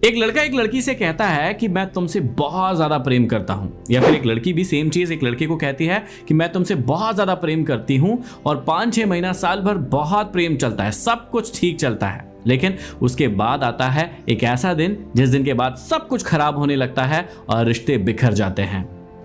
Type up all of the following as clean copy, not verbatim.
एक लड़का एक लड़की से कहता है कि मैं तुमसे बहुत ज्यादा प्रेम करता हूं, या फिर एक लड़की भी सेम चीज एक लड़के को कहती है कि मैं तुमसे बहुत ज्यादा प्रेम करती हूं, और 5-6 महीना साल भर बहुत प्रेम चलता है, सब कुछ ठीक चलता है। लेकिन उसके बाद आता है एक ऐसा दिन जिस दिन के बाद सब कुछ खराब होने लगता है और रिश्ते बिखर जाते हैं।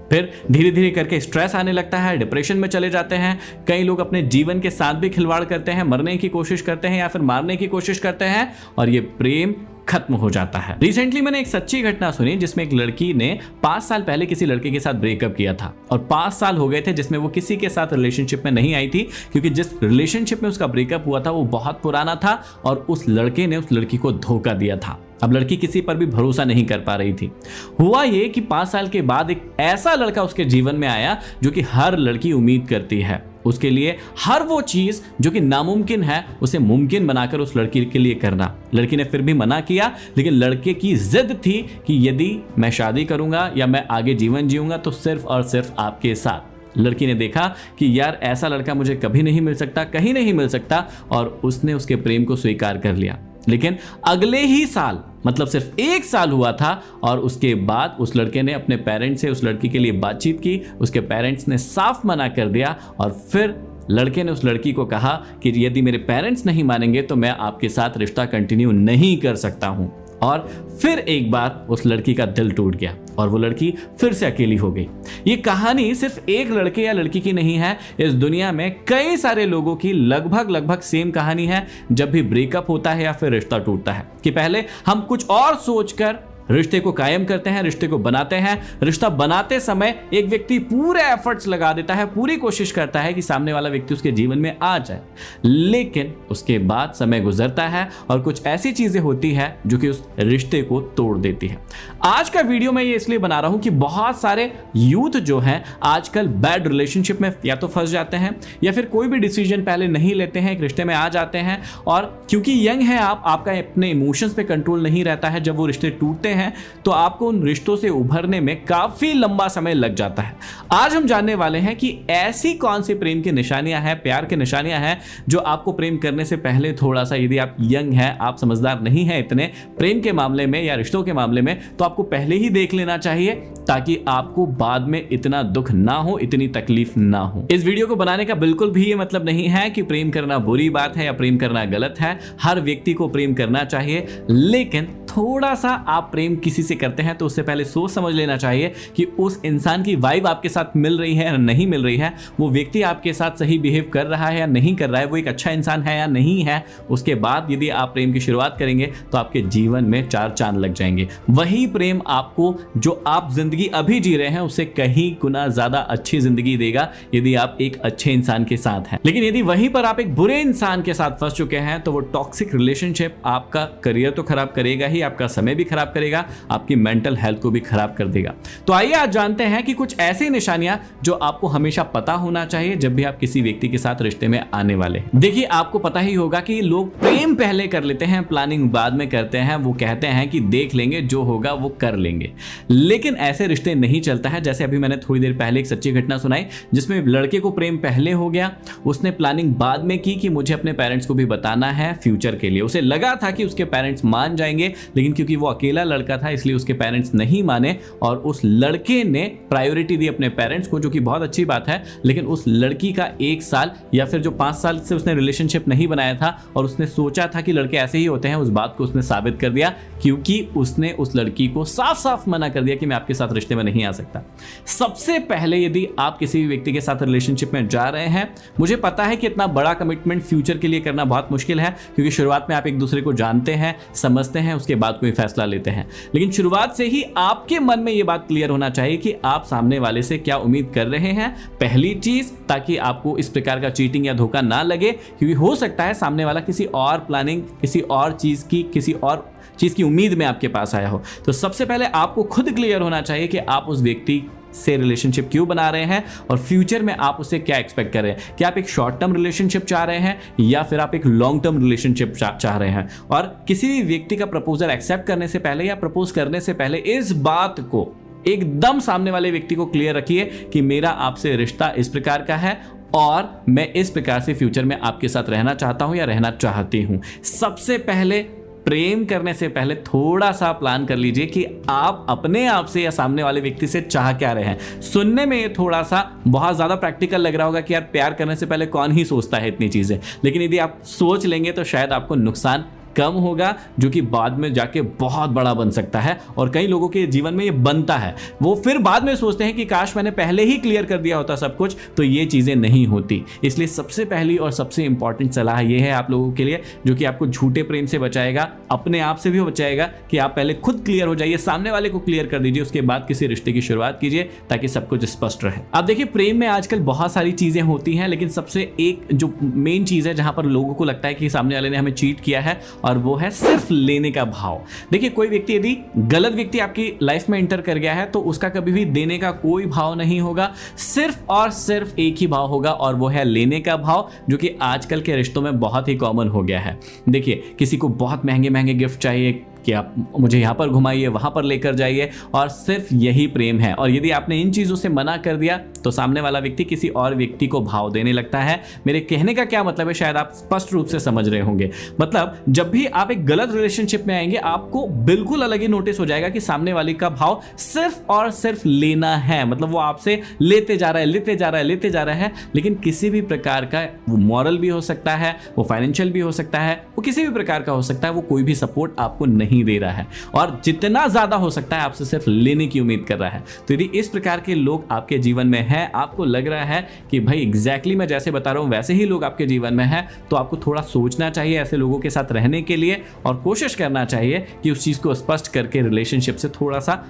फिर धीरे धीरे करके स्ट्रेस आने लगता है, डिप्रेशन में चले जाते हैं। कई लोग अपने जीवन के साथ भी खिलवाड़ करते हैं, मरने की कोशिश करते हैं या फिर मारने की कोशिश करते हैं, और ये प्रेम खत्म हो जाता है। रिसेंटली मैंने एक सच्ची घटना सुनी जिसमें एक लड़की ने 5 साल पहले किसी लड़के के साथ ब्रेकअप किया था, और 5 साल हो गए थे जिसमें वो किसी के साथ रिलेशनशिप में नहीं आई थी, क्योंकि जिस रिलेशनशिप में उसका ब्रेकअप हुआ था वो बहुत पुराना था और उस लड़के ने उस लड़की को धोखा दिया था। अब लड़की किसी पर भी भरोसा नहीं कर पा रही थी। हुआ ये कि 5 साल के बाद एक ऐसा लड़का उसके जीवन में आया जो कि हर लड़की उम्मीद करती है। उसके लिए हर वो चीज जो कि नामुमकिन है उसे मुमकिन बनाकर उस लड़की के लिए करना। लड़की ने फिर भी मना किया, लेकिन लड़के की जिद थी कि यदि मैं शादी करूंगा या मैं आगे जीवन जीऊंगा तो सिर्फ और सिर्फ आपके साथ। लड़की ने देखा कि यार ऐसा लड़का मुझे कभी नहीं मिल सकता, कहीं नहीं मिल सकता, और उसने उसके प्रेम को स्वीकार कर लिया। लेकिन अगले ही साल, मतलब सिर्फ 1 साल हुआ था, और उसके बाद उस लड़के ने अपने पेरेंट्स से उस लड़की के लिए बातचीत की। उसके पेरेंट्स ने साफ मना कर दिया, और फिर लड़के ने उस लड़की को कहा कि यदि मेरे पेरेंट्स नहीं मानेंगे तो मैं आपके साथ रिश्ता कंटिन्यू नहीं कर सकता हूं। और फिर एक बार उस लड़की का दिल टूट गया और वो लड़की फिर से अकेली हो गई। ये कहानी सिर्फ एक लड़के या लड़की की नहीं है, इस दुनिया में कई सारे लोगों की लगभग सेम कहानी है जब भी ब्रेकअप होता है या फिर रिश्ता टूटता है, कि पहले हम कुछ और सोचकर रिश्ते को कायम करते हैं, रिश्ते को बनाते हैं। रिश्ता बनाते समय एक व्यक्ति पूरे एफर्ट्स लगा देता है, पूरी कोशिश करता है कि सामने वाला व्यक्ति उसके जीवन में आ जाए, लेकिन उसके बाद समय गुजरता है और कुछ ऐसी चीजें होती है जो कि उस रिश्ते को तोड़ देती है। आज का वीडियो मैं ये इसलिए बना रहा हूं कि बहुत सारे यूथ जो हैं आजकल बैड रिलेशनशिप में या तो फंस जाते हैं या फिर कोई भी डिसीजन पहले नहीं लेते हैं, एक रिश्ते में आ जाते हैं, और क्योंकि यंग है आपका अपने इमोशंस पे कंट्रोल नहीं रहता है, जब वो रिश्ते टूटते हैं तो आपको उन रिश्तों से उभरने में काफी लंबा समय लग जाता है। आज हम जानने वाले हैं कि ऐसी कौन सी प्रेम की निशानियां हैं, प्यार की निशानियां हैं जो आपको प्रेम करने से पहले थोड़ा सा, यदि आप यंग हैं, आप समझदार नहीं हैं इतने प्रेम के मामले में या रिश्तों के मामले में, तो आपको पहले ही देख लेना चाहिए ताकि आपको बाद में इतना दुख ना हो, इतनी तकलीफ ना हो। इस वीडियो को बनाने का बिल्कुल भी ये मतलब नहीं है कि प्रेम करना बुरी बात है या प्रेम करना गलत है। हर व्यक्ति को प्रेम करना चाहिए, लेकिन थोड़ा सा आप प्रेम किसी से करते हैं तो उससे पहले सोच समझ लेना चाहिए कि उस इंसान की वाइब आपके साथ मिल रही है या नहीं मिल रही है, वो व्यक्ति आपके साथ सही बिहेव कर रहा है या नहीं कर रहा है, वो एक अच्छा इंसान है या नहीं है। उसके बाद यदि आप प्रेम की शुरुआत करेंगे तो आपके जीवन में 4 चांद लग जाएंगे। वही प्रेम आपको जो आप जिंदगी अभी जी रहे हैं उससे कहीं गुना ज्यादा अच्छी जिंदगी देगा यदि आप एक अच्छे इंसान के साथ हैं। लेकिन यदि वहीं पर आप एक बुरे इंसान के साथ फंस चुके हैं तो वो टॉक्सिक रिलेशनशिप आपका करियर तो खराब करेगा ही, आपका समय भी खराब करेगा, आपकी मेंटल हेल्थ को भी खराब कर देगा। तो आइए आज जानते हैं कि कुछ ऐसी निशानियां जो आपको हमेशा पता होना चाहिए जब भी आप किसी व्यक्ति के साथ रिश्ते में आने वाले। देखिए, आपको पता ही होगा कि लोग प्रेम पहले कर लेते हैं, प्लानिंग बाद में करते हैं। वो कहते हैं कि देख लेंगे, जो होगा वो कर लेंगे, लेकिन ऐसे रिश्ते नहीं चलता है। जैसे अभी मैंने थोड़ी देर पहले एक सच्ची घटना सुनाई जिसमें लड़के को प्रेम पहले हो गया, उसने प्लानिंग बाद में की कि मुझे अपने पेरेंट्स को भी बताना है फ्यूचर के लिए। उसे लगा था कि उसके पेरेंट्स मान जाएंगे, लेकिन क्योंकि वो अकेला लड़का था इसलिए उसके पेरेंट्स नहीं माने और उस लड़के ने प्रायोरिटी दी अपने पेरेंट्स को, जो कि बहुत अच्छी बात है। लेकिन उस लड़की का 1 साल या फिर जो 5 साल से उसने रिलेशनशिप नहीं बनाया था और उसने सोचा था कि लड़के ऐसे ही होते हैं, उस बात को उसने साबित कर दिया, क्योंकि उसने उस लड़की को साफ साफ मना कर दिया कि मैं आपके साथ रिश्ते में नहीं आ सकता। सबसे पहले यदि आप किसी भी व्यक्ति के साथ रिलेशनशिप में जा रहे हैं, मुझे पता है कि इतना बड़ा कमिटमेंट फ्यूचर के लिए करना बहुत मुश्किल है, क्योंकि शुरुआत में आप एक दूसरे को जानते हैं, समझते हैं, उसके बाद कोई फैसला लेते हैं। लेकिन शुरुआत से ही आपके मन में यह बात क्लियर होना चाहिए कि आप सामने वाले से क्या उम्मीद कर रहे हैं, पहली चीज, ताकि आपको इस प्रकार का चीटिंग या धोखा ना लगे, क्योंकि हो सकता है सामने वाला किसी और प्लानिंग, किसी और चीज की उम्मीद में आपके पास आया हो। तो सबसे पहले आपको खुद क्लियर होना चाहिए कि आप उस व्यक्ति से रिलेशनशिप क्यों बना रहे हैं और फ्यूचर में आप उससे क्या एक्सपेक्ट कर रहे हैं। क्या आप एक शॉर्ट टर्म रिलेशनशिप चाह रहे हैं या फिर आप एक लॉन्ग टर्म रिलेशनशिप चाह रहे हैं। और किसी भी व्यक्ति का प्रपोजल एक्सेप्ट करने से पहले या प्रपोज करने से पहले इस बात को एकदम सामने वाले व्यक्ति को क्लियर रखिए कि मेरा आपसे रिश्ता इस प्रकार का है और मैं इस प्रकार से फ्यूचर में आपके साथ रहना चाहता हूं या रहना चाहती हूं। सबसे पहले प्रेम करने से पहले थोड़ा सा प्लान कर लीजिए कि आप अपने आप से या सामने वाले व्यक्ति से चाह क्या रहे हैं। सुनने में ये थोड़ा सा बहुत ज्यादा प्रैक्टिकल लग रहा होगा कि यार प्यार करने से पहले कौन ही सोचता है इतनी चीजें, लेकिन यदि आप सोच लेंगे तो शायद आपको नुकसान कम होगा, जो कि बाद में जाके बहुत बड़ा बन सकता है। और कई लोगों के जीवन में ये बनता है, वो फिर बाद में सोचते हैं कि काश मैंने पहले ही क्लियर कर दिया होता सब कुछ, तो ये चीजें नहीं होती। इसलिए सबसे पहली और सबसे इंपॉर्टेंट सलाह ये है आप लोगों के लिए, जो कि आपको झूठे प्रेम से बचाएगा, अपने आप से भी बचाएगा, कि आप पहले खुद क्लियर हो जाइए, सामने वाले को क्लियर कर दीजिए, उसके बाद किसी रिश्ते की शुरुआत कीजिए, ताकि सब कुछ स्पष्ट रहे। अब देखिए, प्रेम में आजकल बहुत सारी चीजें होती हैं, लेकिन सबसे एक जो मेन चीज है जहां पर लोगों को लगता है कि सामने वाले ने हमें चीट किया है, और वो है सिर्फ लेने का भाव। देखिए, कोई व्यक्ति यदि गलत व्यक्ति आपकी लाइफ में एंटर कर गया है तो उसका कभी भी देने का कोई भाव नहीं होगा, सिर्फ और सिर्फ एक ही भाव होगा, और वो है लेने का भाव, जो कि आजकल के रिश्तों में बहुत ही कॉमन हो गया है। देखिए, किसी को बहुत महंगे महंगे गिफ्ट चाहिए कि आप मुझे यहाँ पर घुमाइए, वहाँ पर लेकर जाइए, और सिर्फ यही प्रेम है। और यदि आपने इन चीज़ों से मना कर दिया तो सामने वाला व्यक्ति किसी और व्यक्ति को भाव देने लगता है। मेरे कहने का क्या मतलब है, शायद आप स्पष्ट रूप से समझ रहे होंगे। मतलब जब भी आप एक गलत रिलेशनशिप में आएंगे, आपको बिल्कुल अलग ही नोटिस हो जाएगा कि सामने वाले का भाव सिर्फ और सिर्फ लेना है। मतलब वो आपसे लेते जा रहा है, लेते जा रहा है, लेते जा रहा है, लेकिन किसी भी प्रकार का, वो मॉरल भी हो सकता है, वो फाइनेंशियल भी हो सकता है, वो किसी भी प्रकार का हो सकता है, वो कोई भी सपोर्ट आपको नहीं दे रहा है, और जितना ज्यादा हो सकता है आपसे सिर्फ लेने की उम्मीद कर रहा है। तो यदि इस प्रकार के लोग आपके जीवन में हैं, आपको लग रहा है कि भाई एग्जैक्टली मैं जैसे बता रहा हूं वैसे ही लोग आपके जीवन में हैं, तो आपको थोड़ा सोचना चाहिए ऐसे लोगों के साथ रहने के लिए, और कोशिश करना चाहिए कि उस चीज को स्पष्ट करके रिलेशनशिप से थोड़ा सा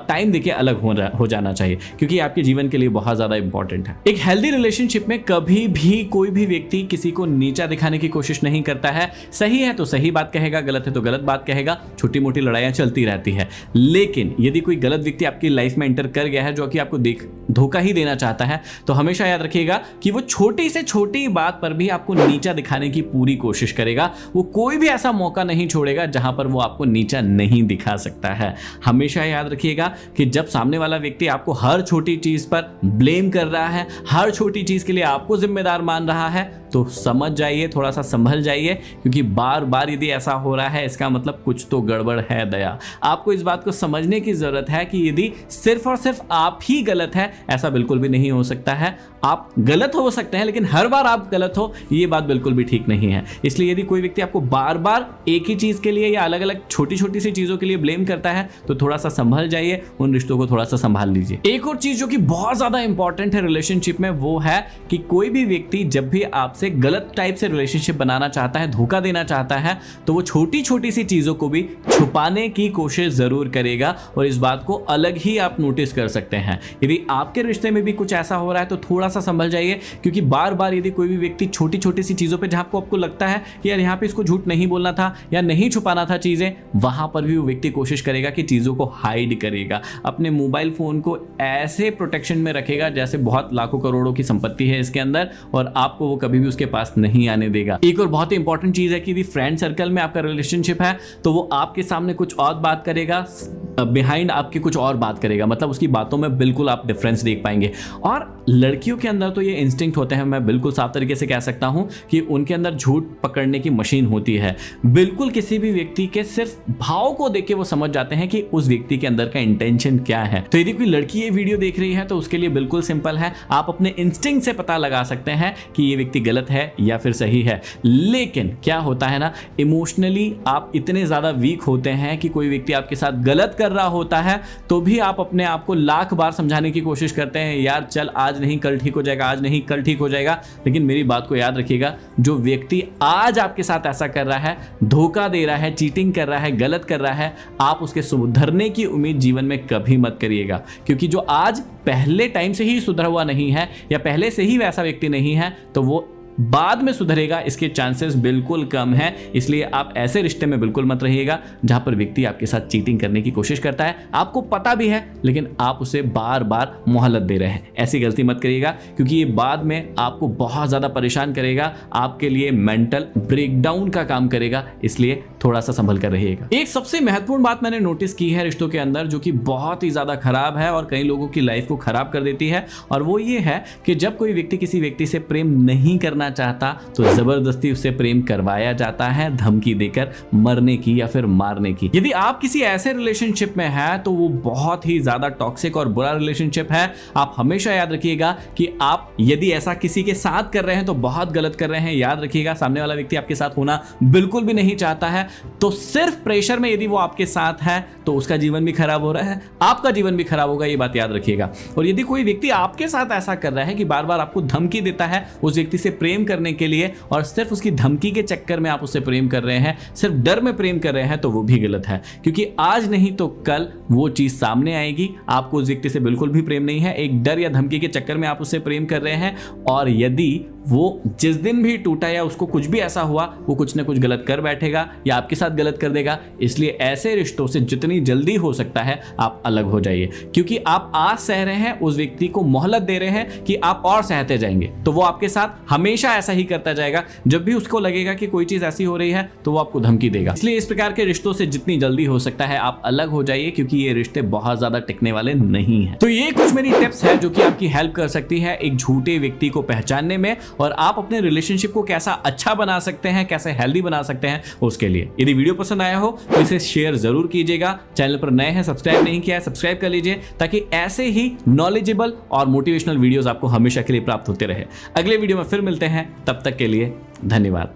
टाइम देके अलग हो जाना चाहिए, क्योंकि आपके जीवन के लिए बहुत ज्यादा इंपॉर्टेंट है। एक हेल्दी रिलेशनशिप में कभी भी कोई भी व्यक्ति किसी को नीचा दिखाने की कोशिश नहीं करता है। सही है तो सही बात कहेगा, गलत है तो गलत बात कहेगा, छोटी मोटी लड़ाइयां चलती रहती है। लेकिन यदि कोई गलत व्यक्ति आपकी लाइफ में एंटर कर गया है, जो कि आपको धोखा ही देना चाहता है, तो हमेशा याद रखिएगा कि वो छोटी से छोटी बात पर भी आपको नीचा दिखाने की पूरी कोशिश करेगा। वो कोई भी ऐसा मौका नहीं छोड़ेगा जहां पर वो आपको नीचा नहीं दिखा सकता है। हमेशा याद रखिएगा कि जब सामने वाला व्यक्ति आपको हर छोटी चीज पर ब्लेम कर रहा है, हर छोटी चीज के लिए आपको जिम्मेदार मान रहा है, तो समझ जाइए, थोड़ा सा संभल जाइए, क्योंकि बार बार यदि ऐसा हो रहा है, इसका मतलब कुछ तो गड़बड़ है। दया, आपको इस बात को समझने की जरूरत है कि यदि सिर्फ और सिर्फ आप ही गलत है, ऐसा बिल्कुल भी नहीं हो सकता है। आप गलत हो सकते हैं, लेकिन हर बार आप गलत हो, ये बात बिल्कुल भी ठीक नहीं है। इसलिए यदि कोई व्यक्ति आपको बार बार एक ही चीज के लिए या अलग अलग छोटी छोटी सी चीजों के लिए ब्लेम करता है, तो थोड़ा सा संभल जाइए, उन रिश्तों को थोड़ा सा संभाल लीजिए। एक और चीज जो कि बहुत ज्यादा इंपॉर्टेंट है रिलेशनशिप में, वो है कि कोई भी व्यक्ति जब भी आपसे गलत टाइप से रिलेशनशिप बनाना चाहता है, धोखा देना चाहता है, तो वो छोटी छोटी सी चीजों को भी छुपाने की कोशिश जरूर करेगा, और इस बात को अलग ही आप नोटिस कर सकते हैं। यदि आपके रिश्ते में भी कुछ ऐसा हो रहा है तो थोड़ा सा संभल जाइए, क्योंकि बार बार यदि कोई भी व्यक्ति छोटी छोटी सी चीजों पे जहां को आपको लगता है कि यार यहाँ पे इसको झूठ नहीं बोलना था या नहीं छुपाना था चीजें, वहां पर भी वो व्यक्ति कोशिश करेगा कि चीजों को हाइड करेगा। अपने मोबाइल फोन को ऐसे प्रोटेक्शन में रखेगा जैसे बहुत लाखों करोड़ों की संपत्ति है इसके अंदर, और आपको वो कभी भी उसके पास नहीं आने देगा। एक और बहुत ही इंपॉर्टेंट चीज है कि यदि फ्रेंड सर्कल में आपका रिलेशनशिप है, तो वो आपके सामने कुछ और बात करेगा, बिहाइंड आपकी कुछ और बात करेगा। मतलब उसकी बातों में बिल्कुल आप डिफरेंस देख पाएंगे। और लड़कियों के अंदर तो ये इंस्टिंक्ट होते हैं, मैं बिल्कुल साफ तरीके से कह सकता हूं कि उनके अंदर झूठ पकड़ने की मशीन होती है। बिल्कुल किसी भी व्यक्ति के सिर्फ भाव को देख के वो समझ जाते हैं कि उस व्यक्ति के अंदर का इंटेंशन क्या है। तो यदि कोई लड़की ये वीडियो देख रही है तो उसके लिए बिल्कुल सिंपल है, आप अपने इंस्टिंक्ट से पता लगा सकते हैं कि ये व्यक्ति गलत है या फिर सही है। लेकिन क्या होता है ना, इमोशनली आप इतने ज्यादा वीक होते हैं कि कोई व्यक्ति आपके साथ गलत कर रहा होता है तो भी आप अपने आप को लाख बार समझाने की कोशिश करते हैं, यार चल आज नहीं कल ठीक हो जाएगा, आज नहीं कल ठीक हो जाएगा। लेकिन मेरी बात को याद रखिएगा, जो व्यक्ति आज आपके साथ ऐसा कर रहा है, धोखा दे रहा है, चीटिंग कर रहा है, गलत कर रहा है, आप उसके सुधरने की उम्मीद जीवन में कभी मत करिएगा। क्योंकि जो आज पहले टाइम से ही सुधरा हुआ नहीं है या पहले से ही वैसा व्यक्ति नहीं है, तो वो बाद में सुधरेगा, इसके चांसेस बिल्कुल कम है। इसलिए आप ऐसे रिश्ते में बिल्कुल मत रहिएगा जहां पर व्यक्ति आपके साथ चीटिंग करने की कोशिश करता है, आपको पता भी है लेकिन आप उसे बार बार मोहलत दे रहे हैं। ऐसी गलती मत करिएगा, क्योंकि ये बाद में आपको बहुत ज्यादा परेशान करेगा, आपके लिए मेंटल ब्रेकडाउन का काम करेगा। इसलिए थोड़ा सा संभल कर रहिएगा। एक सबसे महत्वपूर्ण बात मैंने नोटिस की है रिश्तों के अंदर, जो कि बहुत ही ज्यादा खराब है और कई लोगों की लाइफ को खराब कर देती है, और वो ये है कि जब कोई व्यक्ति किसी व्यक्ति से प्रेम नहीं करना करना चाहता तो जबरदस्ती उससे प्रेम करवाया जाता है, धमकी देकर मरने की या फिर मारने की। यदि आप किसी ऐसे रिलेशनशिप में हैं तो वो बहुत ही ज्यादा टॉक्सिक और बुरा रिलेशनशिप है। आप हमेशा याद रखिएगा कि आप यदि ऐसा किसी के साथ कर रहे हैं तो बहुत गलत कर रहे हैं। याद रखिएगा, सामने वाला व्यक्ति आपके साथ होना बिल्कुल भी नहीं चाहता है, तो सिर्फ प्रेशर में यदि वो आपके साथ है तो उसका जीवन भी खराब हो रहा है, आपका जीवन भी खराब होगा, ये बात याद रखिएगा। और यदि कोई व्यक्ति आपके साथ ऐसा कर रहा है कि बार बार आपको धमकी देता है उस व्यक्ति से प्रेम करने के लिए और सिर्फ उसकी धमकी के चक्कर में आप उससे प्रेम कर रहे हैं, सिर्फ डर में प्रेम कर रहे हैं, तो वो भी गलत है। क्योंकि आज नहीं तो कल वो चीज सामने आएगी। आपको उस व्यक्ति से बिल्कुल भी प्रेम नहीं है, एक डर या धमकी के चक्कर में आप उससे प्रेम कर रहे हैं। और यदि वो जिस दिन भी टूटा या उसको कुछ भी ऐसा हुआ, वो कुछ ना कुछ गलत कर बैठेगा या आपके साथ गलत कर देगा। इसलिए ऐसे रिश्तों से जितनी जल्दी हो सकता है आप अलग हो जाइए, क्योंकि आप आज सह रहे हैं, उस व्यक्ति को मोहलत दे रहे हैं कि आप और सहते जाएंगे, तो वो आपके साथ हमेशा ऐसा ही करता जाएगा। जब भी उसको लगेगा कि कोई चीज ऐसी हो रही है तो वो आपको धमकी देगा। इसलिए इस प्रकार के रिश्तों से जितनी जल्दी हो सकता है आप अलग हो जाइए, क्योंकि ये रिश्ते बहुत ज्यादा टिकने वाले नहीं है। तो ये कुछ मेरी टिप्स है जो कि आपकी हेल्प कर सकती है एक झूठे व्यक्ति को पहचानने में, और आप अपने रिलेशनशिप को कैसा अच्छा बना सकते हैं, कैसे हेल्दी बना सकते हैं उसके लिए। यदि वीडियो पसंद आया हो तो इसे शेयर जरूर कीजिएगा। चैनल पर नए हैं, सब्सक्राइब नहीं किया है, सब्सक्राइब कर लीजिए ताकि ऐसे ही नॉलेजेबल और मोटिवेशनल वीडियोस आपको हमेशा के लिए प्राप्त होते रहे। अगले वीडियो में फिर मिलते हैं, तब तक के लिए धन्यवाद।